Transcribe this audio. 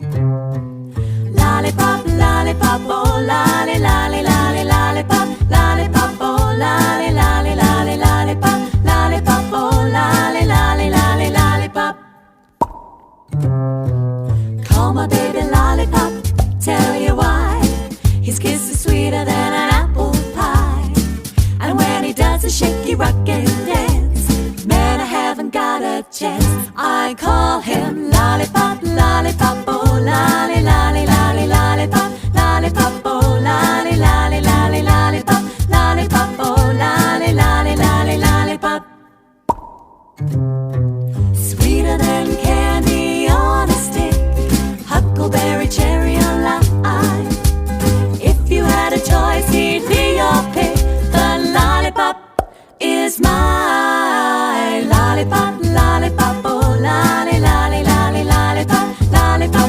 Lollipop, lollipop, oh lolly, lolly, lolly, lollipop, lollipop, oh lolly, lolly, lolly, lollipop, lollipop, oh lolly, lolly, lolly, lollipop. Call my baby lollipop, tell you why. His kiss is sweeter than an apple pie. And when he does a shaky rock and dance, man, I haven't got a chance. I call him lollipop, lollipop, oh lolly, lolly, lolly, lollipop, lollipop, oh lolly, lolly, lolly, lollipop, lollipop, oh lolly, lolly, lolly, lollipop. Sweeter than candy on a stick, huckleberry, cherry on lime. If you had a choice, he'd be your pick. The lollipop is my lollipop.